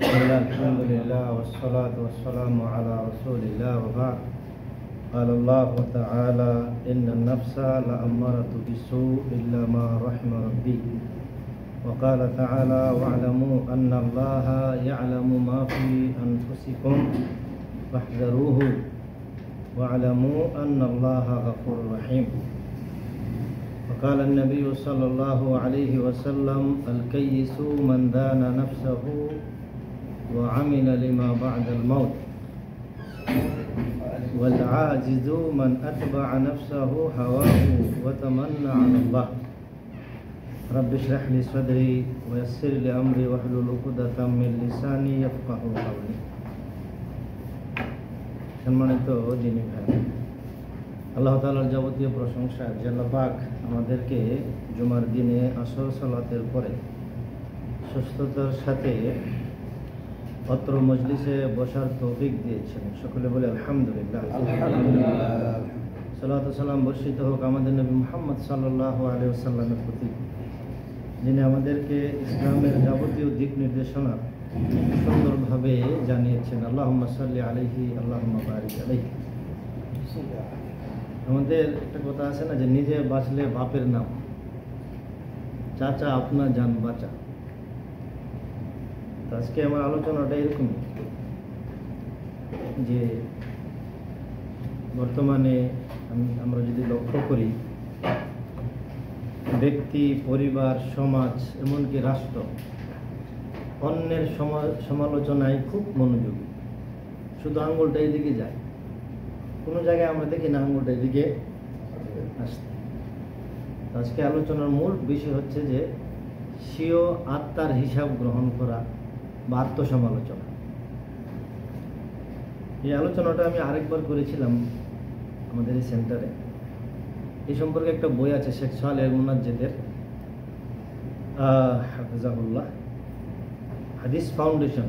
الحمد لله والصلاة والسلام على رسول الله وبعد. قال الله تعالى إن النفس لأمارة بالسوء إلا ما رحم ربي. وقال تعالى واعلموا أن الله يعلم ما في أنفسكم فاحذروه واعلموا أن الله غفور رحيم. وقال النبي صلى الله عليه وسلم الكيس من دان نفسه وعمل لما بعد الموت والعاجز من أتبع نفسه هواه وتمنى على الله. رب اشرح لي صدري ويسر لي أمري واحلل عقدة من লিসানি يفقهوا قولي. সম্মানিত দিনী ভাই, আল্লাহ তাআলার যাবতীয় প্রশংসা যে আল্লাহ পাক আমাদেরকে জুমার দিনে আসর সালাতের পরে সুস্থতার সাথে অত্র মজলিসে বসার তৌফিক দিয়েছেন। সকলে বলে আলহামদুলিল্লাহ। সালাত ও সালাম বর্ষিত হোক আমাদের নবী মুহাম্মদ সাল্লাল্লাহু আলাইহি ওয়াসাল্লামের প্রতি, যিনি আমাদেরকে ইসলামের যাবতীয় দিক নির্দেশনা সুন্দরভাবে জানিয়েছেন। আল্লাহুম্মা সাল্লি আলাইহি আল্লাহুম্মা বারিক আলাইহি। আমাদের একটা কথা আছে না যে নিজে বাঁচলে বাপের নাম, চাচা আপনা জান বাঁচা। আজকে আমার আলোচনাটা এরকম যে বর্তমানে আমরা যদি লক্ষ্য করি, ব্যক্তি, পরিবার, সমাজ, এমনকি রাষ্ট্র অন্যের সমালোচনায় খুব মনোযোগী। শুধু আঙ্গুলটা এদিকে যায়, কোনো জায়গায় আমরা দেখি না আঙ্গুলটা এদিকে আসতে। আজকে আলোচনার মূল বিষয় হচ্ছে যে স্বীয় আত্মার হিসাব গ্রহণ করা বা আত্মসমালোচনা। এই আলোচনাটা আমি আরেকবার করেছিলাম আমাদের এই সেন্টারে। এই সম্পর্কে একটা বই আছে শেখ সালেহ মুনাজ্জেদের, হাফিজাহুল্লাহ, হাদিস ফাউন্ডেশন,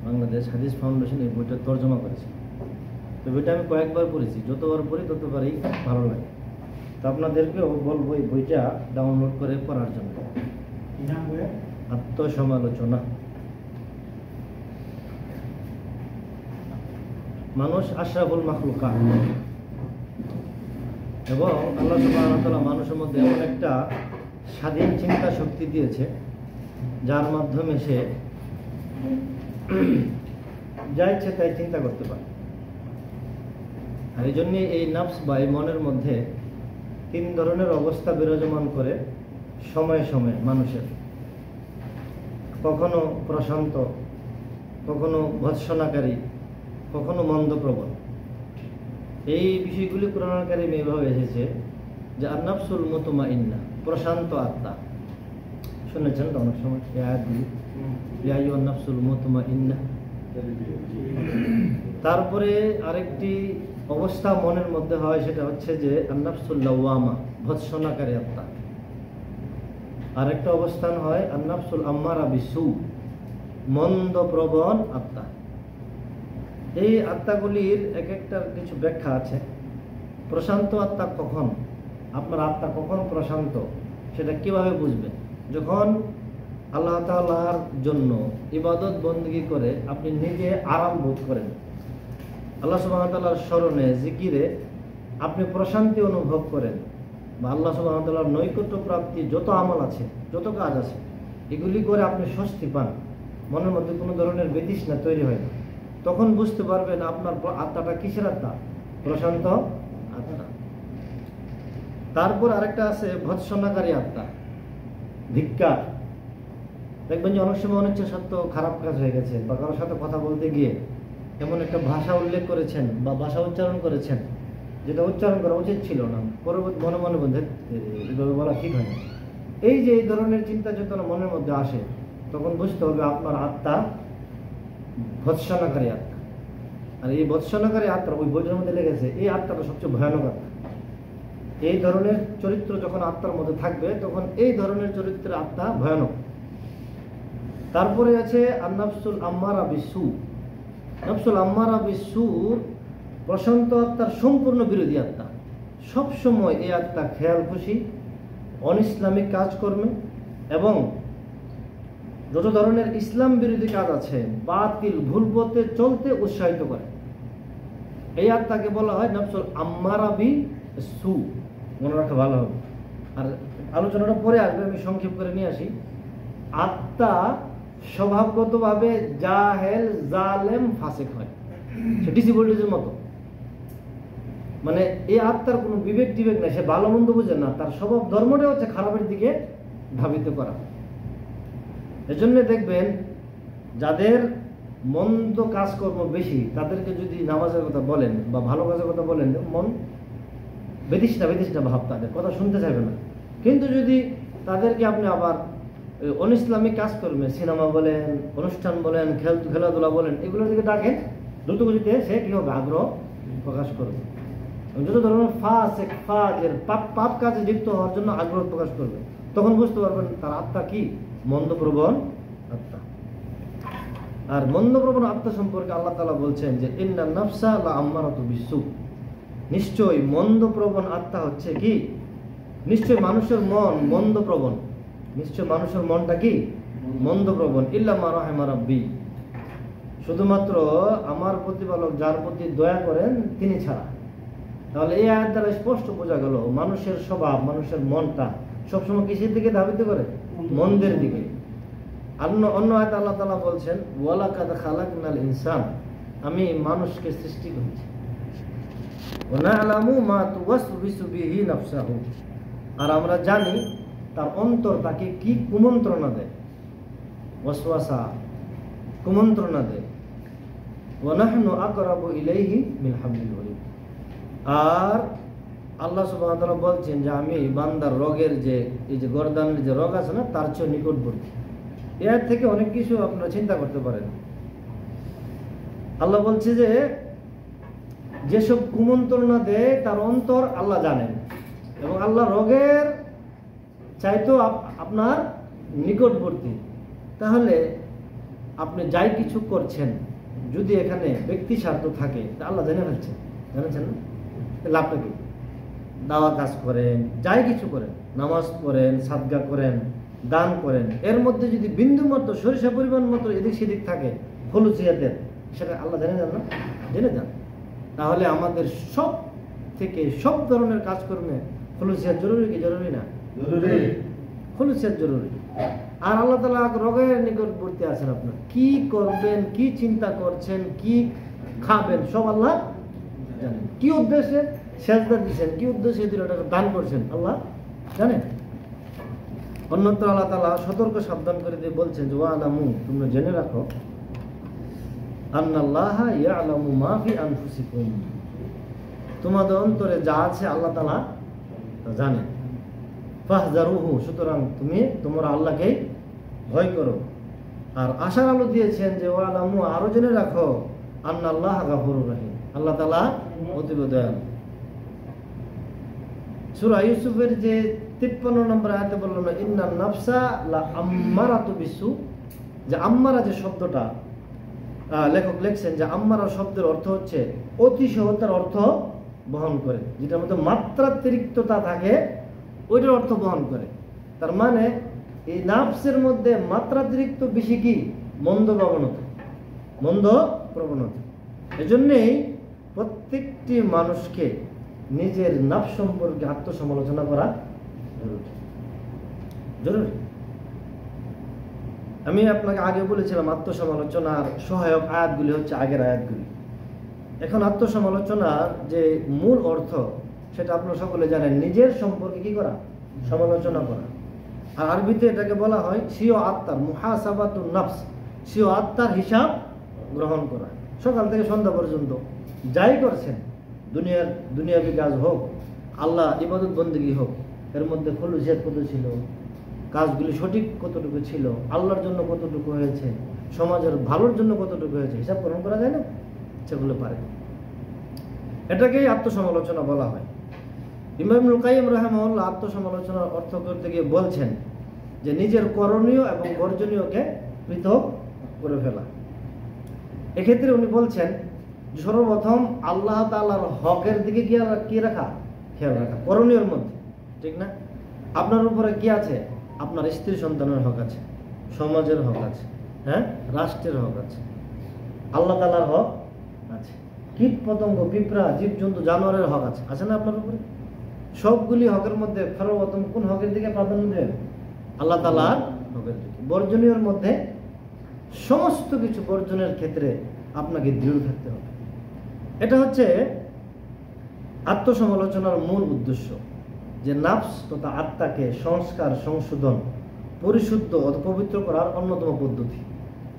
বাংলাদেশ হাদিস ফাউন্ডেশন এই বইটা তর্জমা করেছে। তো বইটা আমি কয়েকবার পড়েছি, যতবার পড়ি ততবারই ভালো লাগে। তো আপনাদেরকেও বলবো এই বইটা ডাউনলোড করে পড়ার জন্য। আত্মসমালোচনা। মানুষ আশরাফুল মাখলুকাত, এবং আল্লাহ সুবহানাহু ওয়া তাআলা মানুষের মধ্যে এমন একটা স্বাধীন চিন্তা শক্তি দিয়েছে যার মাধ্যমে সে যা ইচ্ছে তাই চিন্তা করতে পারে। আর এই জন্যে এই নফস বা এই মনের মধ্যে তিন ধরনের অবস্থা বিরাজমান করে সময়ে সময়ে মানুষের। কখনো প্রশান্ত, কখনো ভৎসনাকারী, কখনো মন্দপ্রবণ। এই বিষয়গুলি কোরআনুল কারীমে এভাবে এসেছে যে আন-নাফসুল মুতমাইন্না, প্রশান্ত আত্মা। শুনেছেন তো অনেক সময় এই আয়াতগুলি, ইয়া আইয়ুহান নাফসুল মুতমাইন্না। তারপরে আরেকটি অবস্থা মনের মধ্যে হয়, সেটা হচ্ছে যে আন-নাফসুল লাওয়ামা, ভৎসনাকারী আত্মা। আরেকটা অবস্থান হয় আন-নাফসুল আম্মারা বিসু, মন্দপ্রবণ আত্মা। এই আত্মাগুলির এক একটার কিছু ব্যাখ্যা আছে। প্রশান্ত আত্মা কখন, আপনার আত্মা কখন প্রশান্ত সেটা কিভাবে বুঝবেন? যখন আল্লাহ তাআলার জন্য ইবাদত বন্দেগী করে আপনি নিজে আরাম বোধ করেন, আল্লাহ সুবহানাহু ওয়া তাআলার স্মরণে, জিকিরে আপনি প্রশান্তি অনুভব করেন, বা আল্লাহ সুবহানাহু ওয়া তাআলার নৈকট্য প্রাপ্তি যত আমল আছে, যত কাজ আছে, এগুলি করে আপনি স্বস্তি পান, মনের মধ্যে কোনো ধরনের বিতৃষ্ণা তৈরি হয় না, তখন বুঝতে পারবেন আপনার আত্মাটা কিসের আত্মা? প্রশান্ত আত্মা। তারপর আরেকটা আছে ভৎসনাকারী আত্মা, ধিক্কার। দেখবেন যে অনেক সময় অনিচ্ছা সত্ত্বেও খারাপ কাজ হয়ে গেছে, বা কারোর সাথে কথা বলতে গিয়ে এমন একটা ভাষা উল্লেখ করেছেন বা ভাষা উচ্চারণ করেছেন যেটা উচ্চারণ করা উচিত ছিল না, পরবর্তী মনে মনে বলতে এভাবে বলা ঠিক হয় না। এই যে এই ধরনের চিন্তা চেতনা মনের মধ্যে আসে, তখন বুঝতে হবে আপনার আত্মা ভৎসনাকারী আত্মা। আর এই ভৎসনাকারী আত্মা, ওই বইটার মধ্যে লেগেছে, এই আত্মাটা সবচেয়ে ভয়ানক আত্মা। এই ধরনের চরিত্র যখন আত্মার মধ্যে থাকবে, তখন এই ধরনের চরিত্রের আত্মা ভয়ানক। তারপরে আছে আন-নাফসুল আম্মারা বিসু। নফসুল আম্মারা বিসুর প্রশান্ত আত্মার সম্পূর্ণ বিরোধী আত্মা। সবসময় এই আত্মা খেয়াল খুশি, অনিসলামিক কাজ করবে এবং যত ধরনের ইসলাম বিরোধী কাজ আছে, বাতিল ভুল পথে চলতে উৎসাহিত করে, এই আত্মাকে বলা হয় নফসুল আম্মারা বিসু। মনে রাখা ভালো হবে। আর আলোচনাটা পরে আসবে, আমি সংক্ষেপ করে নিয়ে আসি। আত্মা স্বভাবগতভাবে জাহেল, জালেম, ফাসিক হয়, সে ডিসি ভোল্টেজের মতো। মানে এই আত্মার কোনো বিবেক টিবেক নাই, সে ভালো মন্দ বুঝে না, তার স্বভাব ধর্মটা হচ্ছে খারাপের দিকে ধাবিত করা। এজন্য দেখবেন যাদের মন্দ কাজকর্ম বেশি, তাদেরকে যদি নামাজের কথা বলেন বা ভালো কাজের কথা বলেন, মন বেদিসটা ভাব, তাদের কথা শুনতে চাইবে না। কিন্তু যদি তাদেরকে আপনি আবার অনিসলামিক কাজ করবেন, সিনেমা বলেন, অনুষ্ঠান বলেন, খেলাধুলা বলেন, এগুলোর দিকে ডাকেন, দ্রুতগতিতে সে কি হবে, আগ্রহ প্রকাশ করবে। যত ধরনের ফাজের পাপ কাজে লিপ্ত হওয়ার জন্য আগ্রহ প্রকাশ করবে, তখন বুঝতে পারবেন তার আত্মা কি মন্দপ্রবণ আত্মা। আর মন্দপ্রবণ আত্মা সম্পর্কে আল্লাহ তাআলা বলছেন যে ইন্নান নাফসা লাআম্মারাতু বিসু, নিশ্চয়ই মন্দপ্রবণ আত্মা হচ্ছে কি, নিশ্চয় মানুষের মন মন্দপ্রবণ, নিশ্চয় মানুষের মনটা কি মন্দপ্রবণ, ইল্লা মা রাহিমা রাব্বি, শুধুমাত্র আমার প্রতিপালক যার প্রতি দয়া করেন তিনি ছাড়া। তাহলে এই আয়াত দ্বারা স্পষ্ট বোঝা গেল মানুষের স্বভাব, মানুষের মনটা সবসময় কিসের দিকে ধাবিত করে, মন্দের দিকে। অন্য আয়াত আল্লাহ তাআলা বলছেন ওয়ালাকাদ খালাকনাল ইনসান, আমি মানুষকে সৃষ্টি করেছি, ওয়া না'লামু মা তুওয়াসবিসু বিহি নাফসাহু, আর আমরা জানি তার অন্তর তাকে কি কুমন্ত্রণা দেয়, ওয়াসওয়াসা কুমন্ত্রণা দেয়। ওয়া নাহনু আকরাবু ইলাইহি মিন হাবলিল ওয়ারিদ, আর আল্লাহ সুবহানাহু ওয়া তাআলা বলছেন যে আমি বান্দার রগের যে এই যে গর্দানের যে রগ আছে না, তার চেয়ে নিকটবর্তী। এর থেকে অনেক কিছু আপনারা চিন্তা করতে পারেন। আল্লাহ বলছে যে যেসব কুমন্ত্রণা দেয় তার অন্তর আল্লাহ জানেন, এবং আল্লাহ রগের চাইতো আপনার নিকটবর্তী। তাহলে আপনি যাই কিছু করছেন, যদি এখানে ব্যক্তি স্বার্থ থাকে, তা আল্লাহ জেনে ফেলছেন, জানেছেন না, লাভটা কি? দাওয়া কাজ করেন, যাই কিছু করেন, নামাজ পড়েন, সাদগা করেন, দান করেন, এর মধ্যে যদি বিন্দু মাত্র সরিষা পরিমাণ মতো এদিক সেদিক থাকে খলুসিয়াতের, সেটা আল্লাহ জেনে যান না, জেনে যান। তাহলে আমাদের সব ধরনের কাজকর্মে খলুসিয়াত জরুরি কি জরুরি না? জরুরি, খলুসিয়াত জরুরি। আর আল্লাহ তাআলা রগের নিকটবর্তী আছেন, আপনার কি করবেন, কি চিন্তা করছেন, কি খাবেন, সব আল্লাহ জানেন। কি উদ্দেশ্যে সেজদা দিচ্ছেন, কি উদ্দেশ্যে দান করছেন, আল্লাহ জানেন। অন্যত্র আল্লাহ তাআলা সতর্ক সাবধান করে দিয়ে বলছেন যে ওয়ালামু, তোমরা জেনে রাখো, আন্নাল্লাহা ইয়ালামু মা ফি আনফুসিকুম, তোমাদের অন্তরে যা আছে আল্লাহ তাআলা তা জানেন। ফাহজারুহু, সুতরাং তোমরা আল্লাহকে ভয় করো। আর আশার আলো দিয়েছেন যে ওয়ালামু, আরো জেনে রাখো, আন্নাল্লাহা গাফুরুর রহিম, আল্লাহ তাআলা অতীব দয়ালু। সূরা ইউসুফের যে 53 নম্বর আয়াতে বললাম না, ইন্নান নাফসা লা আম্মারাতু বিসু, যে আম্মারা যে শব্দটা লেখক লিখছেন যে আম্মারা শব্দের অর্থ হচ্ছে অতিশয়তার অর্থ বহন করে, যেটার মধ্যে মাত্রাতিরিক্ততা থাকে ওইটার অর্থ বহন করে। তার মানে এই নাফসের মধ্যে মাত্রাতিরিক্ত বেশি কি মন্দ প্রবণতা। এজন্যই প্রত্যেকটি মানুষকে নিজের নাফস সম্পর্কে আত্মসমালোচনা করা জরুরি। আমি আপনাকে আগে বলেছিলাম আত্মসমালোচনার সহায়ক আয়াতগুলি হচ্ছে আগের আয়াতগুলি। এখন আত্মসমালোচনার যে মূল অর্থ সেটা আপনারা সকলে জানেন, নিজের সম্পর্কে কি করা, সমালোচনা করা। আর আরবিতে এটাকে বলা হয় সিও আত্মার মুহাসাবাতুন নাফস, সিও আত্মার হিসাব গ্রহণ করা। সকাল থেকে সন্ধ্যা পর্যন্ত যাই করছেন, দুনিয়াবি কাজ হোক, আল্লাহ ইবাদত বন্দেগী হোক, এর মধ্যে খলুসিয়াত কত ছিল, কাজগুলি সঠিক কতটুকু ছিল, আল্লাহর জন্য কতটুকু হয়েছে, সমাজের ভালোর জন্য কতটুকু হয়েছে, হিসাব গ্রহণ করা যায় না, সেগুলো পারে। এটাকেই আত্মসমালোচনা বলা হয়। ইমাম ইবনুল কাইয়িম রাহিমাহুল্লাহ আত্মসমালোচনার অর্থ করতে গিয়ে বলছেন যে নিজের করণীয় এবং বর্জনীয়কে পৃথক করে ফেলা। এক্ষেত্রে উনি বলছেন যে সর্বপ্রথম আল্লাহ তাআলার হকের দিকে কি রাখা, খেয়াল রাখা করণীয়র মধ্যে, ঠিক না? আপনার উপরে কি আছে, আপনার স্ত্রী সন্তানের হক আছে, সমাজের হক আছে, হ্যাঁ, রাষ্ট্রের হক আছে, আল্লাহ তাআলার হক আছে, কীট পতঙ্গ, পিঁপড়া, জীবজন্তু, জানোয়ারের হক আছে, আছে না আপনার উপরে? সবগুলি হকের মধ্যে সর্বপ্রথম কোন হকের দিকে প্রাধান্য দেন? আল্লাহ তাআলার হকের দিকে। বর্জনীয়র মধ্যে সমস্ত কিছু বর্জনের ক্ষেত্রে আপনাকে দৃঢ় থাকতে হবে। এটা হচ্ছে আত্মসমালোচনার মূল উদ্দেশ্য, যে নাফস তথা আত্মাকে সংস্কার, সংশোধন, পরিশুদ্ধ ও পবিত্র করার অন্যতম পদ্ধতি।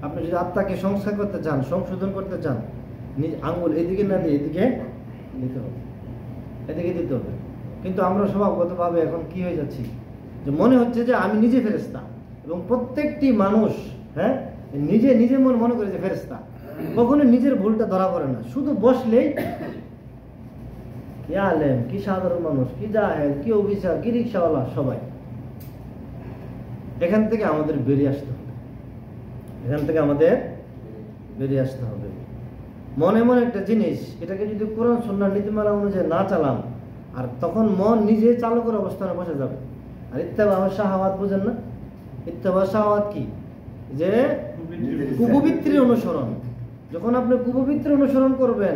আপনি যদি আত্মাকে সংস্কার করতে চান, সংশোধন করতে চান, নিজ আঙ্গুল এদিকে না দিয়ে এদিকে দিতে হবে, এদিকে দিতে হবে। কিন্তু আমরা স্বভাবগতভাবে এখন কি হয়ে যাচ্ছি, যে মনে হচ্ছে যে আমি নিজে ফেরেশতা, এবং প্রত্যেকটি মানুষ, হ্যাঁ, নিজে নিজে মনে করে যে ফেরেশতা, কখনো নিজের ভুলটা ধরা পড়ে না। শুধু বসলেই কি আলেম, কি সাধারণ মানুষ, কি জাহেল, কি অফিসার, কি রিক্সাওয়ালা, সবাই। এখান থেকে আমাদের বেরিয়ে আসতে হবে, এখান থেকে আমাদের বেরিয়ে আসতে হবে। মন এমন একটা জিনিস, এটাকে যদি কোরআন সুন্নাহর নীতিমালা অনুযায়ী না চালাম, আর তখন মন নিজে চালকের অবস্থানে বসে যাবে। আর ইত্তেবা শাহাওয়াত বুঝেন না? ইত্তেবা শাহাওয়াত কি? যে কুপবিত্রের অনুসরণ। যখন আপনি কুপবিত্রের অনুসরণ করবেন,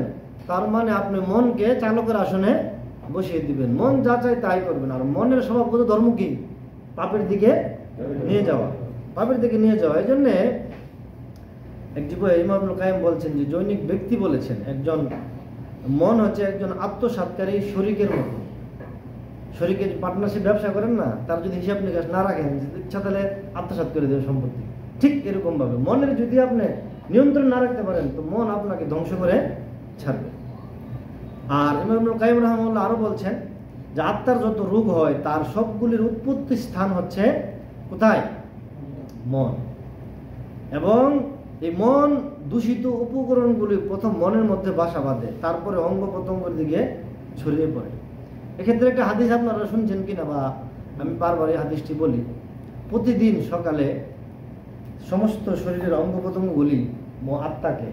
তার মানে আপনি মনকে চালকের আসনে বসিয়ে দিবেন, মন যা চাই তাই করবেন। আর মনের স্বভাবগত ধর্ম কি? পাপের দিকে নিয়ে যাওয়া, পাপের দিকে নিয়ে যাওয়া। এই জন্যে এক যুবক ইমাম ইবনে কাইয়িম বলছেন, যে জৈনিক ব্যক্তি বলেছেন, একজন মন হচ্ছে একজন আত্মসাৎকারী শরীকের মতো। শরীকে পার্টনারশিপ ব্যবসা করেন না, তার যদি হিসাব নিকাশ না রাখেন, ইচ্ছা তাহলে আত্মসাৎ করে দেবে সম্পত্তি। ঠিক এরকম ভাবে মনের যদি আপনি নিয়ন্ত্রণ না রাখতে পারেন, তো মন আপনাকে ধ্বংস করে ছাড়বে। আর ইমাম ইবনে কাইয়িম রাহিমাহুল্লাহ আরো বলছেন, যে আত্মার যত রোগ হয় তার সবগুলির উৎপত্তি স্থান হচ্ছে কোথায়? মন। এবং এই মন দূষিত উপকরণগুলি প্রথম মনের মধ্যে বাসা বাঁধে, তারপরে অঙ্গ প্রত্যঙ্গের দিকে ছড়িয়ে পড়ে। এক্ষেত্রে একটা হাদিস আপনারা শুনছেন কিনা, বা আমি বারবার এই হাদিসটি বলি। প্রতিদিন সকালে সমস্ত শরীরের অঙ্গ প্রত্যঙ্গগুলি আত্মাকে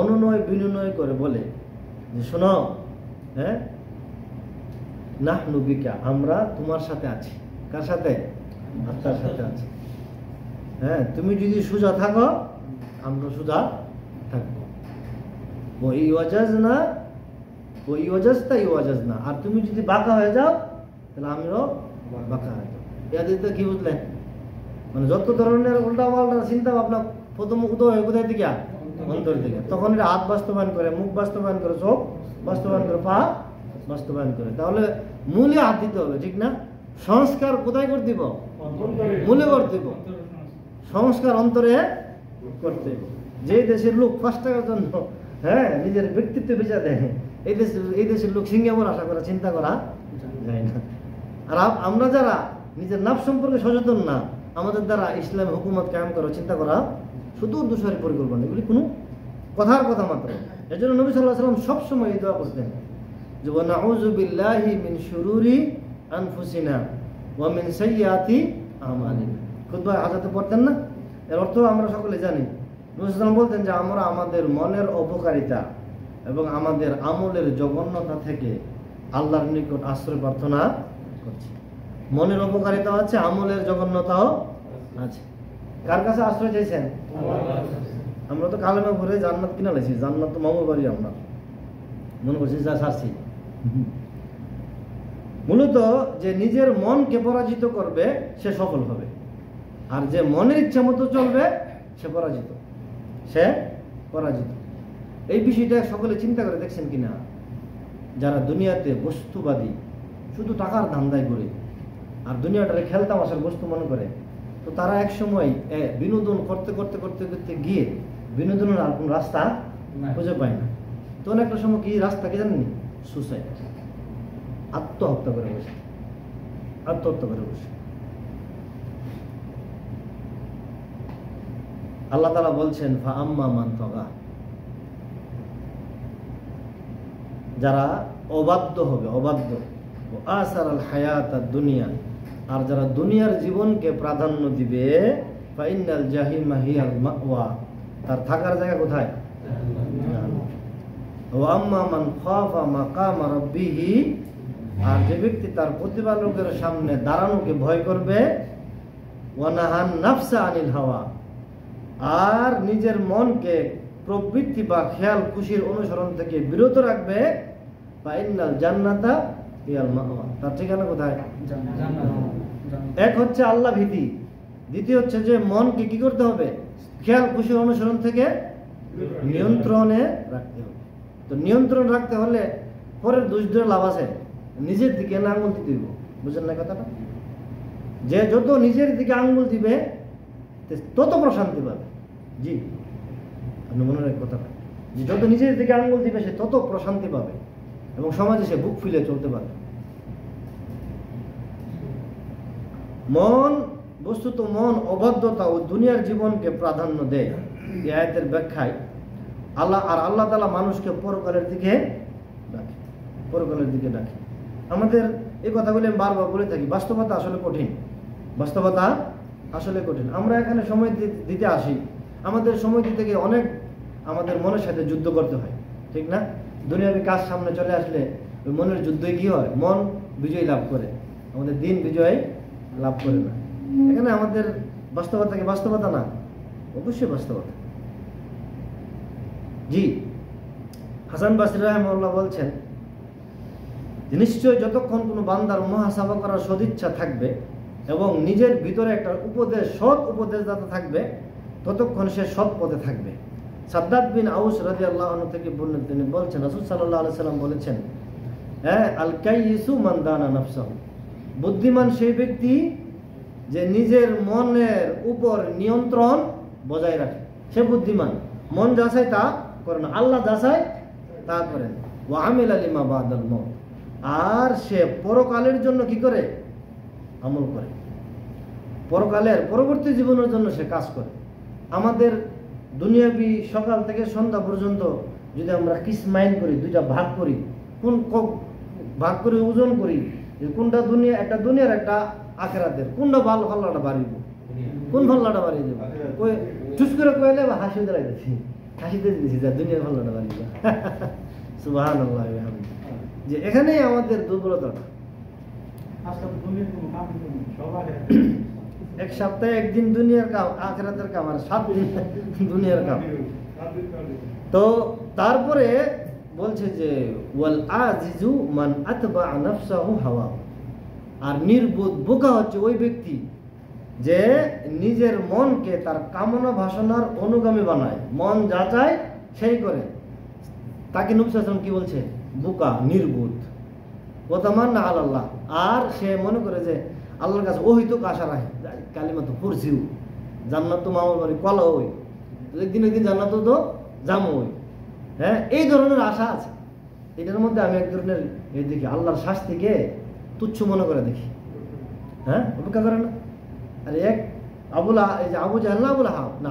অনুনয় বিনয় করে বলে, যে শোনো, হ্যাঁ, নাহনু বিকা, আমরা তোমার সাথে আছি। কার সাথে? আত্মার সাথে আছি। হ্যাঁ, তুমি যদি সোজা থাকো, আমরা সোজা থাকবো। ওই ওয়াজাজ না, ওই ওয়াজাজটা ওয়াজাজ না। আর তুমি যদি বাঁকা হয়ে যাও, তাহলে আমিও বাঁকা হয়ে যাও। এতে কি বুঝলেন? মানে যত ধরনের উল্টা পাল্টা চিন্তা ভাবনা প্রথম উদয় হয় কোথায় দিকে? অন্তর দিকে। তখন এটা হাত বাস্তবায়ন করে, মুখ বাস্তবায়ন করে, চোখ বাস্তবায়ন করে, পা বাস্তবায়ন করে। তাহলে মূলে হাত দিতে হবে, ঠিক না? সংস্কার কোথায় করে দিব? মূলে করে দিব। সংস্কার অন্তরে করতে হবে। যে দেশের লোক 5 টাকার জন্য, হ্যাঁ, নিজের ব্যক্তিত্ব বেচা দেয়, এই দেশের লোক সিঙ্গাপুর আশা করা, চিন্তা করা যায় না। আর আমরা যারা নিজের নাফস সম্পর্কে সচেতন না, আমাদের দ্বারা ইসলামী হুকুমত কায়েম করা, চিন্তা করা সুদূর দুসারি পরিকল্পনা, এগুলি কোনো কথার কথা মাত্র। এই জন্য নবী সাল্লাল্লাহু আলাইহি ওয়াসাল্লাম সবসময় এই দোয়া করতেন, যে ওয়া নাউযু বিল্লাহি মিন শুরুরি আনফুসিনা ওয়া মিন সাইয়্যাতি আমালিনা। খুতবা হাজাতে পড়তেন না? এর অর্থ আমরা সকলে জানি। নবী সাল্লাল্লাহু আলাইহি ওয়াসাল্লাম বলতেন যে আমরা আমাদের মনের অপকারিতা এবং আমাদের আমলের জঘন্যতা থেকে আল্লাহর নিকট আশ্রয় প্রার্থনা করছি। মনের অপকারিতা আছে, আমলের জঘন্যতাও আছে। কার কাছে আশ্রয় চাইছেন? আমরা তো কালেমা পড়ে জান্নাত কিনা লাইছি, জান্নাত তো মামুর বাড়ি, আমরা মনে করছি যা ছাড়ছি। মূলত যে নিজের মনকে পরাজিত করবে সে সফল হবে, আর যে মনের ইচ্ছা মতো চলবে সে পরাজিত, সে পরাজিত। এই বিষয়টা সকলে চিন্তা করে দেখছেন কিনা? যারা দুনিয়াতে বস্তুবাদী, শুধু টাকার ধান্দায় করে, আর দুনিয়াটারে খেলতামাশার বস্তু মনে করে, তো তারা এক সময় বিনোদন করতে করতে করতে করতে গিয়ে বিনোদনের আর কোন রাস্তা খুঁজে পায় না। তখন একটা সময় কি রাস্তা কি জানেন? সুসাইড, আত্মহত্যা করে বসে, আত্মহত্যা করে বসে। আল্লাহ তাআলা বলছেন, ফা আম্মা মান তাগা, যারা অবাধ্য হবে, অবাধ্য, আসারাল হায়াতাদ দুনিয়া, আর যারা দুনিয়ার জীবনকে প্রাধান্য দিবে, ফাইনাল জাহিমা হিয়াল মাওয়া, তার থাকার জায়গা কোথায়? ওয়া আম্মা মান খাফা মাকামা রাব্বিহি, আর যে ব্যক্তি তার প্রতিপালকের সামনে দাঁড়ানোকে ভয় করবে, ওয়া নাহান নাফসা আনিল হাওয়া, আর নিজের মনকে প্রবৃত্তি বা খেয়াল খুশির অনুসরণ থেকে বিরত রাখবে। ফাইনাল জান্নাতা হিয়াল মাওয়া, তার ঠিকানা কোথায়? এক হচ্ছে আল্লাহ ভীতি, দ্বিতীয় হচ্ছে যে মনকে কি করতে হবে? খেয়াল খুশির অনুসরণ থেকে নিয়ন্ত্রণে রাখতে হবে। তো নিয়ন্ত্রণ রাখতে হলে পরের দোষ ধরে লাভ আছে, নিজের দিকে না আঙুল দিতে দিব। বুঝলেন না কথাটা? যে যত নিজের দিকে আঙুল দিবে তত প্রশান্তি পাবে। জি, আপনি মনে রাখেন কথাটা, যে যত নিজের দিকে আঙুল দিবে সে তত প্রশান্তি পাবে এবং সমাজে সে বুক ফুলে চলতে পারবে। মন, বস্তুত মন অবাধ্যতা ও দুনিয়ার জীবনকে প্রাধান্য দেয়। এই আয়াতের ব্যাখ্যায় আল্লাহ তাআলা মানুষকে পরকালের দিকে ডাকে, পরকালের দিকে ডাকে। আমাদের এই কথাগুলি আমি বারবার বলে থাকি, বাস্তবতা আসলে কঠিন, বাস্তবতা আসলে কঠিন। আমরা এখানে সময় দিতে আসি, আমাদের সময় দিতে গিয়ে অনেক আমাদের মনের সাথে যুদ্ধ করতে হয়, ঠিক না? দুনিয়াবী কাজ সামনে চলে আসলে ওই মনের যুদ্ধই কি হয়? মন বিজয় লাভ করে, আমাদের দিন বিজয় লাভ করে না। এখানে আমাদের বাস্তবতা কি বাস্তবতা না? অবশ্যই বাস্তবতা। জি, হাসান বসরি রাহিমাহুল্লাহ বলছেন, নিশ্চয় যতক্ষণ কোনো বান্দার মুহাসাবা করার সদিচ্ছা থাকবে এবং নিজের ভিতরে একটা উপদেশ, সৎ উপদেশদাতা থাকবে, ততক্ষণ সে সৎ পথে থাকবে। সাদ্দাদ বিন আউস রাদিয়াল্লাহু আনহু থেকে বর্ণিত, তিনি বলছেন, রাসূল সাল্লাল্লাহু আলাইহি সাল্লাম বলেছেন, আল কাইয়িসু মান দানা নাফসাহু, বুদ্ধিমান সেই ব্যক্তি যে নিজের মনের উপর নিয়ন্ত্রণ বজায় রাখে, সে বুদ্ধিমান। মন যাচাই তা করে না, আল্লাহ যাচাই তা করেন। ওয়া আমিলা লিমা বাদাল মউত, আর সে পরকালের জন্য কি করে? আমল করে, পরকালের পরবর্তী জীবনের জন্য সে কাজ করে। আমাদের দুনিয়াবি সকাল থেকে সন্ধ্যা পর্যন্ত যদি আমরা কিসমাইন করি, দুইটা ভাগ করি, কোন ভাগ করে ওজন করি, কোনটা দুনিয়া, একটা দুনিয়ার একটা আখিরাতের, কোনটা ভালো ভাল্লাটা বাড়িব, কোন ভাল্লাটা বাড়িয়ে দেবো? ওই চুস করে কইলে বা হাসি দাঁড়াই দিচ্ছি, হাসিতে দিচ্ছি যা দুনিয়ার ভাল্লাটা বাড়িয়ে দেবো। সুবহানাল্লাহ, যে এখানেই আমাদের দুর্বলতাটা। এক সপ্তাহে একদিন দুনিয়ার কাম, আখিরাতের কাম, আর 7 দিন দুনিয়ার কাম। তো তারপরে বলছে যে ওয়াল আজিজু মান আতবা নাফসাহু হাওয়া, আর নির্বোধ বোকা হচ্ছে ওই ব্যক্তি যে নিজের মনকে তার কামনা বাসনার অনুগামী বানায়, মন যা চায় সেই করে। তাকে নবী সাল্লাল্লাহু আলাইহি ওয়াসাল্লাম কি বলছে? বোকা, নির্বোধ। ওয়াতামান্না আলাল্লাহ, আর সে মনে করে যে আল্লাহর কাছে অহিতুক আশা রাখে, কালিমা তো পড়ছিও, জান্নাত তো মামার বাড়ি কলা হই, একদিন একদিন জান্নাত তো জামো হই। হ্যাঁ, এই ধরনের আশা আছে। এটার মধ্যে আমি এক ধরনের এই দেখি আল্লাহর শাস্তিকে তুচ্ছ মনে করে দেখি। হ্যাঁ, অপেক্ষা করে না? আর এক এই যে আবু জাহেল না,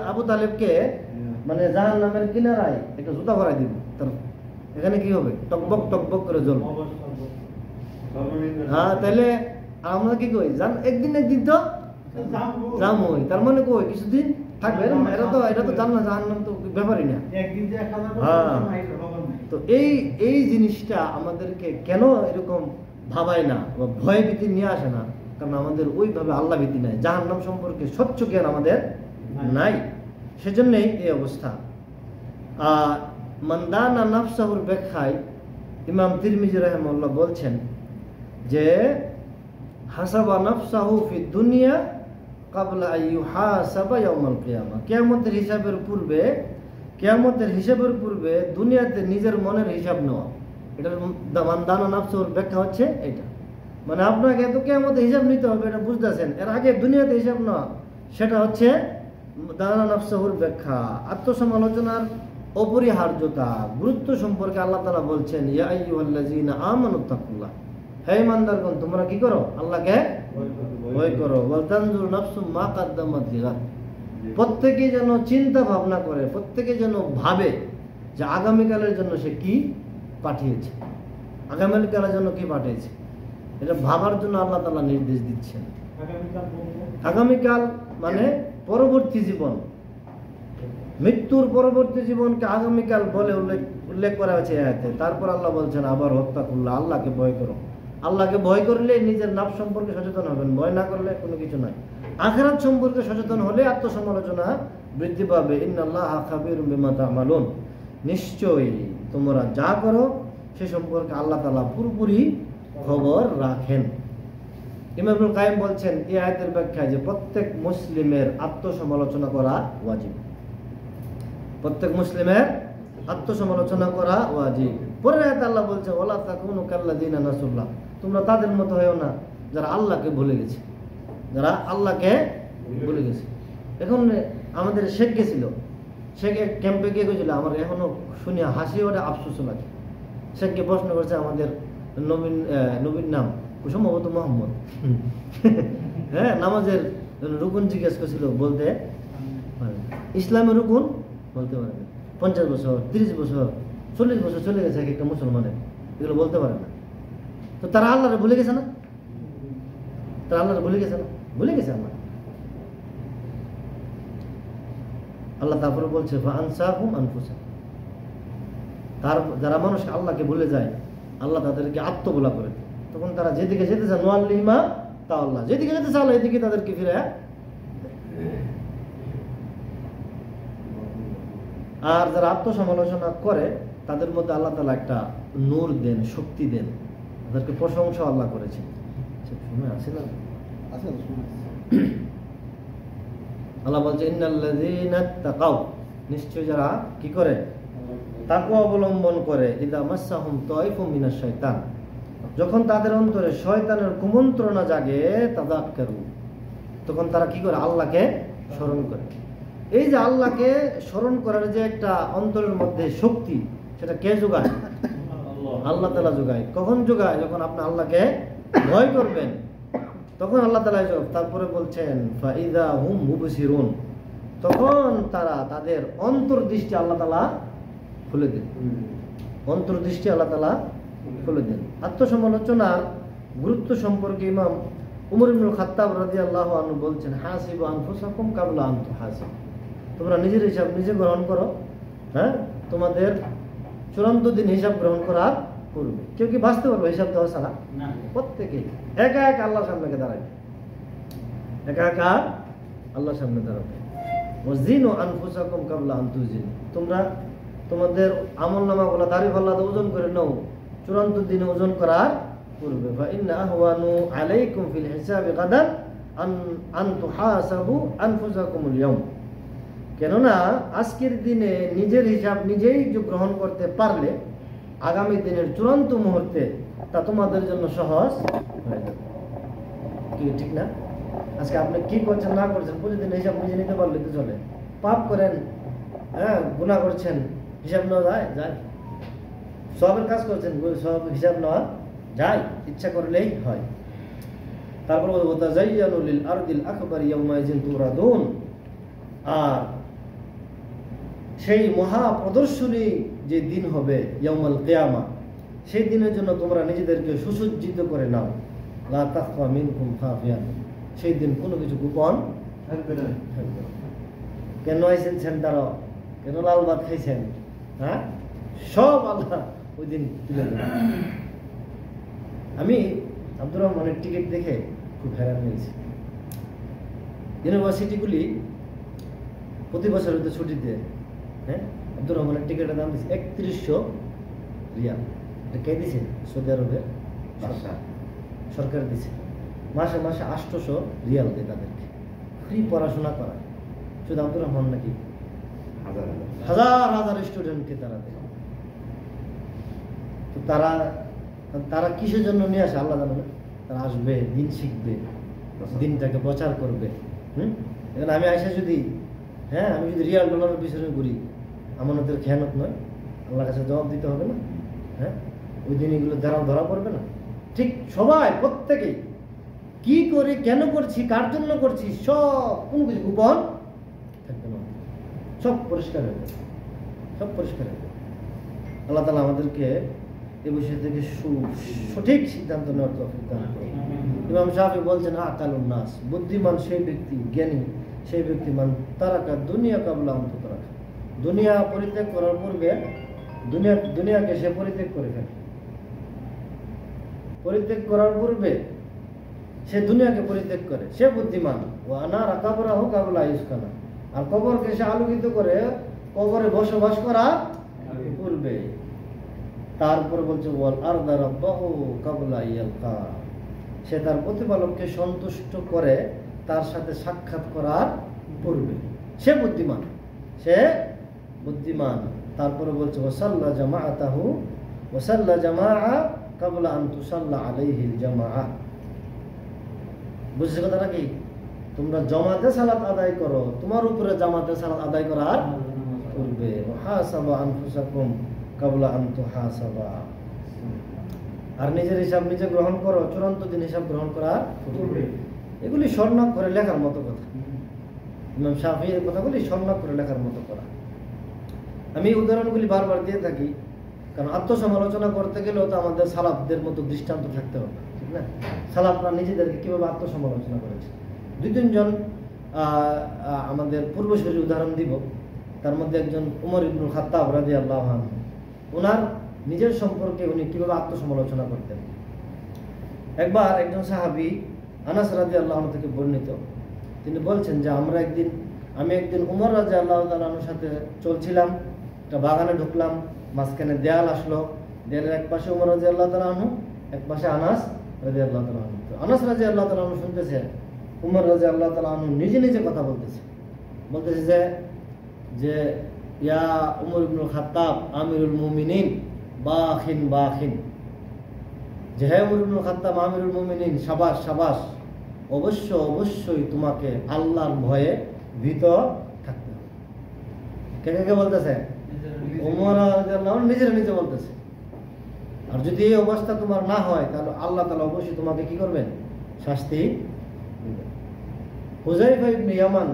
আবু তালেবকে মানে জাহান্নামের কিনারায় একটা জুতা ভরাই দিব, তার এখানে কি হবে? টকবক টকবক করে জ্বলবে। হ্যাঁ, তাহলে আমরা কি কই? একদিন একদিন তো জামই, তার মানে কই কিছুদিন থাকবে। এটা তো জান্নাত জাহান্নাম তো ব্যাপারই না। তো এই জিনিসটা আমাদেরকে কেন এরকম ভাবায় না বা ভয় ভীতি নিয়ে আসে না? কারণ আমাদের ওইভাবে আল্লাহ ভীতি নাই, জাহান্নাম সম্পর্কে স্বচ্ছ জ্ঞান আমাদের নাই, সেজন্যই এই অবস্থা। মানদানা নাফসাহুর ব্যাখ্যায় ইমাম তিরমিজি রাহিমাহুল্লাহ বলছেন যে হাসাবা নাফসাহু ফি দুনিয়া ক্বাবলা আন ইউহাসাবা ইয়াউমাল কিয়ামা, কিয়ামতের হিসাবের পূর্বে দুনিয়াতে নিজের মনের হিসাব নেওয়া। এটার মানদানা নাফসাহুর ব্যাখ্যা হচ্ছে এটা, মানে আপনাকে এত কিয়ামতের হিসাব নিতে হবে, এটা বুঝতেছেন, এর আগে দুনিয়াতে হিসাব নেওয়া, সেটা হচ্ছে দানা নাফসাহুর ব্যাখ্যা। আত্মসমালোচনার অপরিহার্যতা, গুরুত্ব সম্পর্কে আল্লাহ তাআলা বলছেন, ইয়া আইয়ুহাল্লাযীনা আমানুত্তাকুল্লাহ, হে ঈমানদারগণ তোমরা কি করো? আল্লাহকে ভয় করো। ওয়াল তানজুর নাফসুম মা কাদ্দামাত লিগাদ, প্রত্যেকেই যেন চিন্তা ভাবনা করে, প্রত্যেকে যেন ভাবে যে আগামীকালের জন্য সে কি পাঠিয়েছে, আগামীকালের জন্য কি পাঠিয়েছে, এটা ভাবার জন্য আল্লাহ তাআলা নির্দেশ দিচ্ছেন। আগামীকাল মানে পরবর্তী জীবন, মৃত্যুর পরবর্তী জীবনকে আগামীকাল বলে উল্লেখ করা হয়েছে আয়াতে। তারপর আল্লাহ বলছেন আবার ওয়াত্তাকুল্লাহ, আল্লাহকে ভয় করো। আল্লাহকে ভয় করলে নিজের নাফস সম্পর্কে সচেতন হবেন, ভয় না করলে কোনো কিছু নাই। আখিরাত সম্পর্কে সচেতন হলে আত্মসমালোচনা বৃদ্ধি পাবে। ইন্নাল্লাহা খাবীরুম বিমা তা'মালুন, নিশ্চয়ই তোমরা যা করো সে সম্পর্কে আল্লাহ তাআলা পুরোপুরি খবর রাখেন। ইমাম ইবনুল কাইয়িম বলছেন এই আয়াতের ব্যাখ্যায় যে প্রত্যেক মুসলিমের আত্মসমালোচনা করা ওয়াজিব। প্রত্যেক মুসলিমের আত্মসমালোচনা করা ওয়াজিব। পরের আয়াতে আল্লাহ বলছেন ওয়ালা তাকুনু কাল্লাযিনা নাসুল্লাহ, তোমরা তাদের মতো হয়ো না যারা আল্লাহকে ভুলে গেছে, যারা আল্লাহকে ভুলে গেছে। এখন আমাদের শেখ গেছিল, শেখে ক্যাম্পে গিয়ে গেছিল, আমার এখনো শুনে হাসি ওটা আফসোস লাগে। শেখকে প্রশ্ন করছে আমাদের নবীন নাম সম্ভবত মোহাম্মদ, হ্যাঁ, নামাজের রুকুন জিজ্ঞেস করছিল, বলতে ইসলামের রুকুন বলতে পারে না। 50 বছর 30 বছর 40 বছর চলে গেছে একটা মুসলমানের, এগুলো বলতে পারে না। তো তারা আল্লাহরে ভুলে গেছে না? তারা আল্লাহরে ভুলে গেছে না? ভুলে গেছে আল্লাহ। আল্লাহ তারপরে বলছে ফাআনসাহুম আনফুসাহুম, তার যারা মানুষ আল্লাহকে ভুলে যায় আল্লাহ তাদেরকে আত্মভোলা করে দেয়। তখন তারা যেদিকে যেতে চায় নোয়াল্লিমা তা আল্লাহ, যেদিকে যেতে চায় এদিকে তাদেরকে ফিরে। আর যারা আত্মসমালোচনা করে তাদের মধ্যে আল্লাহ তাআলা একটা নূর দেন, শক্তি দেন, তাদেরকে প্রশংসা আল্লাহ করেছেন। সময় আছে না? আল্লাহ বলছে ইন্নাল্লাযীনা তাকাউ, নিশ্চয় যারা কি করে তাকওয়া অবলম্বন করে, ইযা মাসসাহুম তায়ফুম মিনাশ শাইতান, যখন তাদের অন্তরে শয়তানের কুমন্ত্রণা জাগে, তাযাক্কারু, তখন তারা কি করে আল্লাহকে স্মরণ করে। এই যে আল্লাহকে স্মরণ করার যে একটা অন্তরের মধ্যে শক্তি, সেটা কে যোগায়? আল্লাহ তাআলা যোগায়। কখন যোগায়? যখন আপনি আল্লাহকে ভয় করবেন, তখন আল্লাহ তাআলা যোগায়। তারপরে বলছেন ফাইযা হুম মুবসিরুন, তখন তারা তাদের অন্তর্দৃষ্টি আল্লাহ তাআলা খুলে দেন, অন্তর্দৃষ্টি আল্লাহ তাআলা খুলে দেন। আত্মসমালোচনার গুরুত্ব সম্পর্কে ইমাম উমর ইবনুল খাত্তাব রাদিয়াল্লাহু আনহু বলছেন হাসিবু আনফুসাকুম কাবলা আন তুহাসিবু, তোমরা নিজের হিসাব নিজে গ্রহণ করো, হ্যাঁ, তোমাদের চূড়ান্ত দিন হিসাব গ্রহণ করার পূর্বে। কেউ কি বাঁচতে পারবে হিসাব দেওয়া ছাড়া? প্রত্যেকেই একা একা আল্লাহর সামনে দাঁড়াবে, একা একা আল্লাহর সামনে দাঁড়াবে। ওয়াজিনু আনফুসাকুম কাবলা আন তুজিনু, তোমরা তোমাদের আমলনামাগুলো দাড়ি-পাল্লাতে ওজন করে নাও চূড়ান্ত দিনে ওজন করার পূর্বে। ফাইন্না আহওয়ানু আলাইকুম ফিল হিসাবি গাদান আন তুহাসাবু আনফুসাকুমুল ইয়াউম, কেননা আজকের দিনে নিজের হিসাব নিজেই গ্রহণ করতে পারলে আগামী দিনের চূড়ান্ত মুহূর্তে তা তোমাদের জন্য সহজ হয়ে যাবে। কি ঠিক না? আজকে আপনি কি করছেন না করছেন প্রতিদিন হিসাব নিজে নিতে পারলে তো চলে। পাপ করেন, হ্যাঁ, গুনাহ করছেন, হিসাব নেওয়া যায়? সবের কাজ করছেন, সব হিসাব নেওয়া যায়? ইচ্ছা করলেই হয়। তারপর ওয়াতাযায়্যানু লিল আরদিল আকবার ইয়াওমাইযিন তুরাদুন, আর সেই মহা প্রদর্শনী যে দিন হবে ইয়াউমুল কিয়ামা, সেই দিনের জন্য তোমরা নিজেদেরকে সুসজ্জিত করে নাও। লা তাখফা মিনকুম খাফিয়া, সেই দিন কোনো কিছু গোপন থাকবে না। কেন আইছেন সেন্টারও, কেন লাল ভাত খাইছেন, হ্যাঁ, সব আল্লাহ ওই দিন তুলে দেবেন। আমি আব্দুর রহমানের টিকিট দেখে খুব हैरान হয়েছি। ইউনিভার্সিটিগুলি প্রতি বছর হয়তো ছুটিতে, হ্যাঁ, আব্দুর রহমানের টিকিটের দাম দিচ্ছে 3100 রিয়াল। এটা কে দিছে? সৌদি আরবের সরকার দিছে। মাসে মাসে 800 রিয়াল দেয় তাদেরকে, ফ্রি পড়াশোনা করা। শুধু আব্দুর রহমান নাকি হাজার হাজার স্টুডেন্টকে তারা দেয়। তো তারা কিসের জন্য নিয়ে আসে আল্লাহ জানে। তারা আসবে, দিন শিখবে, দিনটাকে প্রচার করবে। এখন আমি আইসা যদি, হ্যাঁ, আমি যদি রিয়াল ডলারের পিছনে ঘুরি, আমানতের খেয়ানত নয়, আল্লাহর কাছে জবাব দিতে হবে না? হ্যাঁ, ওই দিন এগুলো ধরা পড়বে না? ঠিক সবাই, প্রত্যেকেই কি করে, কেন করছি, কার জন্য করছি, সব কোনো কিছু গোপন থাকবে না, সব পরিষ্কার হয়ে যাবে, সব পরিষ্কার হয়ে যাবে। আল্লাহ তাআলা আমাদেরকে এই বিষয় থেকে সঠিক সিদ্ধান্ত নেওয়ার তৌফিক দান করুন। ইমাম শাফি বলছেন আকালুন নাস, বুদ্ধিমান সেই ব্যক্তি, জ্ঞানী সেই ব্যক্তি, মান তারাকা দুনিয়া কাবলা আন তুতরাকা, দুনিয়া পরিত্যাগ করার পূর্বে দুনিয়াকে সে পরিত্যাগ করে ফেলে। পরিত্যাগ করার পূর্বে সে দুনিয়াকে পরিত্যাগ করে, সে বুদ্ধিমান। ও আনারা কাবরাহু কাবলা ইউসকানা, আর কবরকে সে আলোকিত করে কবরে বসবাস করা পূর্বে। তারপর বলছে ওয়াল আরদা রাব্বাহু কাবলা ইয়ালকা, সে তার প্রতিপালককে সন্তুষ্ট করে তার সাথে সাক্ষাৎ করার পূর্বে। সে বুদ্ধিমান, সে বুদ্ধিমান। তারপরে বলছে ওয়াসাল্লা জামাআতাহু ওয়াসাল্লা জামাআ কাবলা আন তুসাল্লা আলাইহিল জামাআ। বুঝছো কথাটা কি? তোমরা জামাতে সালাত আদায় করো, তোমার উপরে জামাতে সালাত আদায় করার পূর্বে। হাসাবা আনফুসাকুম কাবলা আন তুহাসাবা, আর নিজের হিসাব নিজে গ্রহণ করো চূড়ান্ত দিন হিসাব গ্রহণ করার পূর্বে। এগুলি স্বর্ণাক্ষরে লেখার মতো কথা। ইমাম শাফিঈর কথাগুলি স্বর্ণাক্ষরে লেখার মতো করা। আমি উদাহরণগুলি বারবার দিয়ে থাকি, কারণ আত্মসমালোচনা করতে গেলেও তো আমাদের সালাফদের মতো দৃষ্টান্ত থাকতে হবে, ঠিক না? সালাফরা নিজেদেরকে কিভাবে আত্মসমালোচনা করেছে। 2-3 আমাদের পূর্বসূরি উদাহরণ দিব। তার মধ্যে একজন উমর ইবনুল খাত্তাব রাদিয়াল্লাহু আনহু, ওনার নিজের সম্পর্কে উনি কিভাবে আত্মসমালোচনা করতেন। একবার একজন সাহাবী আনাস রাদিয়াল্লাহু আনহু থেকে বর্ণিত, তিনি বলছেন যে আমি একদিন উমর রাদিয়াল্লাহু তাআলা আনহুর সাথে চলছিলাম, একটা বাগানে ঢুকলাম, মাঝখানে দেয়াল আসলো, দেয়ালের এক পাশে উমর রাদিয়াল্লাহু তাআলা আনহু, এক পাশে আনাস রাদিয়াল্লাহু তাআলা আনহু। তো আনাস রাদিয়াল্লাহু তাআলা আনহু শুনতেছে উমর রাদিয়াল্লাহু তাআলা আনহু নিজে নিজে কথা বলতেছে যে ইয়া উমর ইবনুল খাত্তাব আমিরুল মুমিনিন বাখিন বাখিন, যে হে উমর ইবনুল খাত্তাব আমিরুল মুমিনিন, শাবাশ শাবাশ, অবশ্যই তোমাকে আল্লাহর ভয়ে ভীত থাকতে হবে। কে বলতেছে? উমর রাদিয়াল্লাহু আনহু নিজে বলতেছে। আর যদি এই অবস্থা তোমার না হয় তাহলে আল্লাহ তাআলা অবশ্যই তোমাকে কি করবেন? শাস্তি দিবেন। হুযায়ফা ইবনে ইয়ামান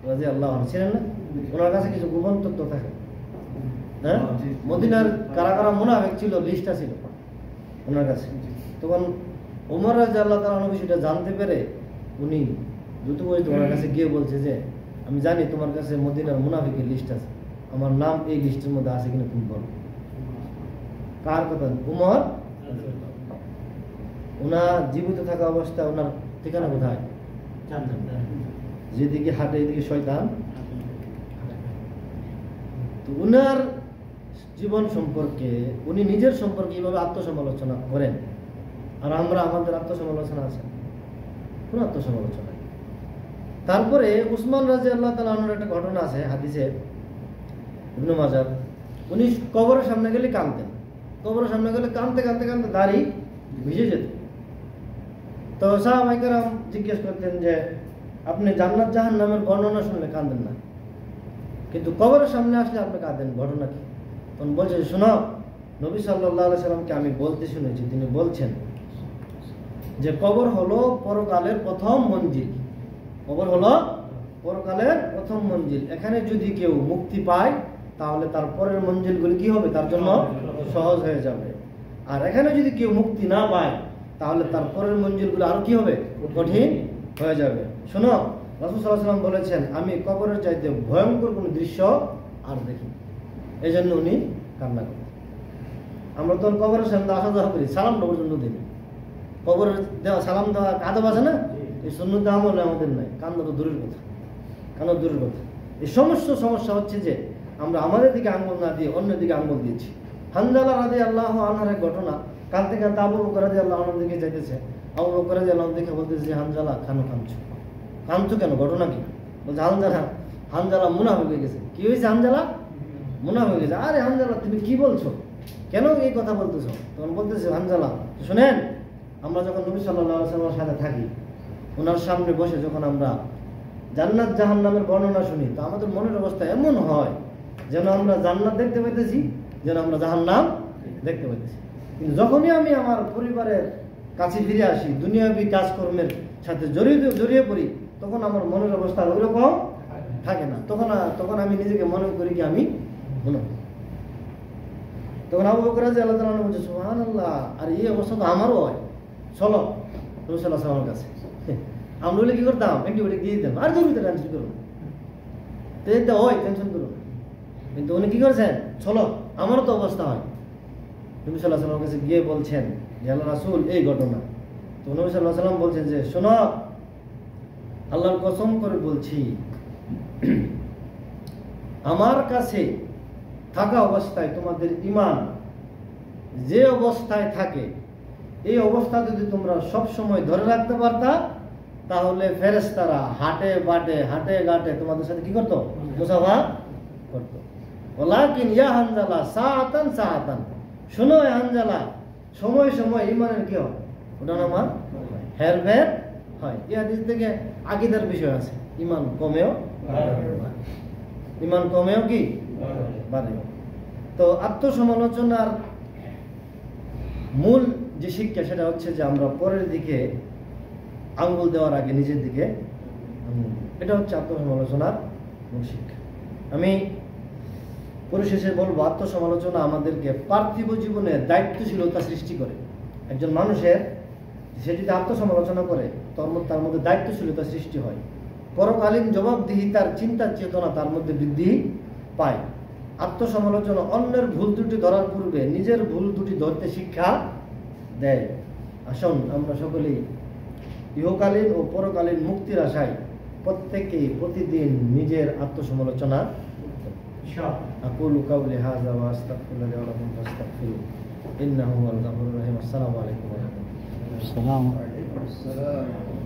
রাদিয়াল্লাহু আনহু ছিলেন না? ওনার কাছে কিছু গোপন তথ্য থাকে, হ্যাঁ? মদিনার কারা মুনাফিক ছিল, লিস্টটা ছিল ওনার কাছে। তখন ওমর রাদিয়াল্লাহু তাআলা আনহু বিষয়টা জানতে পেরে উনি দ্রুত ওনার কাছে গিয়ে বলছে যে আমি জানি তোমার কাছে মদিনার মুনাফিকের লিস্ট আছে, আমার নাম এই লিস্টের মধ্যে আছে কিনা তুমি বলো। কার কথা? উমর। ওনার জীবিত থাকা অবস্থায় ওনার ঠিকানা কোথায়? যেদিকে হাঁটে এদিকে শয়তান। তো উনার জীবন সম্পর্কে, উনি নিজের সম্পর্কে এইভাবে আত্মসমালোচনা করেন, আর আমরা আমাদের আত্মসমালোচনা আছে? কোন আত্মসমালোচনা। তারপরে উসমান রাদিয়াল্লাহু তাআলা আনহুর একটা ঘটনা আছে হাদিসে, ইবনে মাজাহ। উনি কবরের সামনে গেলে কাঁদতেন, কবরের সামনে গেলে কাঁদতে দাড়ি ভিজে যেত। তো সাহাবায়ে কেরাম জিজ্ঞেস করতেন যে আপনি জান্নাত জাহান্নামের বর্ণনা শুনলে কাঁদেন না, কিন্তু কবরের সামনে আসলে আপনি কাঁদেন, ঘটনা কি? তখন বলছে শোনো, নবী সাল্লাল্লাহু আলাইহি সাল্লামকে আমি বলতে শুনেছি, তিনি বলছেন যে কবর হলো পরকালের প্রথম মঞ্জিল। কবর হলো পরকালের প্রথম মঞ্জিল। এখানে যদি কেউ মুক্তি পায় তাহলে তার পরের মঞ্জিলগুলি কি হবে? তার জন্য সহজ হয়ে যাবে। আর এখানে যদি কেউ মুক্তি না পায় তাহলে তার পরের মঞ্জিলগুলো আরো কি হবে? কঠিন হয়ে যাবে। শোনো, রাসূল সাল্লাল্লাহু আলাইহি ওয়াসাল্লাম বলেছেন আমি কবরের চাইতে ভয়ঙ্কর কোনো দৃশ্য আর দেখি। এই জন্য উনি কান্না করেন। আমরা তখন কবরের সামনে আসা যাওয়া করি, সালামটা পর্যন্ত দিই। কবরের দেওয়া সালাম দেওয়া আদব আছে না? এই সুন্নত আমল আমাদের নাই। কান্না তো দূরের কথা, কান্না দূরের কথা। এই সমস্যা হচ্ছে যে আমরা আমাদের দিকে আঙ্গুল না দিয়ে অন্য দিকে আঙ্গুল দিয়েছি। হানজালা রাদিয়াল্লাহু আনহার এক ঘটনা, কাঁদতে আবু বকর রাদিয়াল্লাহু আনহু দিকে যাইতেছে। আবু বকর রাদিয়াল্লাহু আনহু দেখে বলতেছে যে হানজালা কাঁদছো কেন? ঘটনা কি? বলছে হানজালা মুনাফিক হয়ে গেছে। কি হয়েছে? হানজালা মুনাফিক হয়ে গেছে। আরে হানজালা তুমি কি বলছো? কেন এই কথা বলতেছো? তখন বলতেছে হানজালা শুনেন, আমরা যখন নবী সাল্লাল্লাহু আলাইহি ওয়াসাল্লামের সাথে থাকি, ওনার সামনে বসে যখন আমরা জান্নাত জাহান্নামের বর্ণনা শুনি, তো আমাদের মনের অবস্থা এমন হয় যেন আমরা জান্নাত দেখতে পাইতেছি, যেন আমরা জাহান্নাম দেখতে পাইতেছি। কিন্তু যখনই আমি আমার পরিবারের কাছে ফিরে আসি, দুনিয়াবী কাজকর্মের সাথে জড়িয়ে পড়ি, তখন আমার মনের অবস্থা ওইরকম থাকে না। তখন আমি নিজেকে মনে করি কি আমি মুনাফিক। তখন আবু বকর রাদিয়াল্লাহু তাআলা বলছে সুবহানাল্লাহ, আর এই অবস্থা তো আমারও হয়। চলো নবী সাল্লাল্লাহু আলাইহি ওয়াসাল্লামের কাছে। আমরা বলে কি করতাম? অ্যান্টিবায়োটিক দিয়ে দিতাম, আর জরুরি টেনশন করুন, তো হয় টেনশন করুন। কিন্তু উনি কি করছেন? চলো আমারও তো অবস্থা হয়। নবী সাল্লাল্লাহু আলাইহি ওয়াসাল্লামের কাছে গিয়ে বলছেন যে আল্লাহ রাসূল এই ঘটনা। তো নবী সাল্লাল্লাহু আলাইহি ওয়াসাল্লাম বলছেন যে শোনো, আল্লাহর কসম করে বলছি, আমার কাছে থাকা অবস্থায় তোমাদের ঈমান যে অবস্থায় থাকে, এই অবস্থা যদি তোমরা সব সময় ধরে রাখতে পারতা, তাহলে ফেরেশতারা হাটে ঘাটে তোমাদের সাথে কি করতো? মুসাফা করতো। ওয়ালাকিন ইয়া হানজালা সাআতান সাআতান, শোনো হানজালা, সময় সময় ঈমানের কি হয়? ওটা আমার হেরফের হয়। এই হাদিস থেকে আকীদার বিষয় আছে, ঈমান কমেও কি বাড়েও। তো আত্মসমালোচনার মূল যে শিক্ষা সেটা হচ্ছে যে আমরা পরের দিকে আঙ্গুল দেওয়ার আগে নিজের দিকে আঙ্গুল দিই। এটা হচ্ছে আত্মসমালোচনার মূল শিক্ষা। আমি পরিশেষে বলবো, আত্মসমালোচনা আমাদেরকে পার্থিব জীবনে দায়িত্বশীলতা সৃষ্টি করে। একজন মানুষের সে যদি আত্মসমালোচনা করে তার মধ্যে দায়িত্বশীলতা সৃষ্টি হয়, পরকালীন জবাবদিহিতার চিন্তার চেতনা তার মধ্যে বৃদ্ধি পায়। আত্মসমালোচনা অন্যের ভুল ত্রুটি ধরার পূর্বে নিজের ভুল ত্রুটি ধরতে শিক্ষা দেয়। আসুন আমরা সকলেই ইহকালীন ও পরকালীন মুক্তির আশায় প্রত্যেকেই প্রতিদিন নিজের আত্মসমালোচনা আকুলু কাউলি হাযা ওয়া আস্তাগফিরুল্লাহ ওয়া লাকুম ফাস্তাগফিরু ইন্নাহু হুয়াল গাফুরুর রহিম। আসসালামু আলাইকুম ওয়া রাহমাতুল্লাহ। আসসালামু আলাইকুম।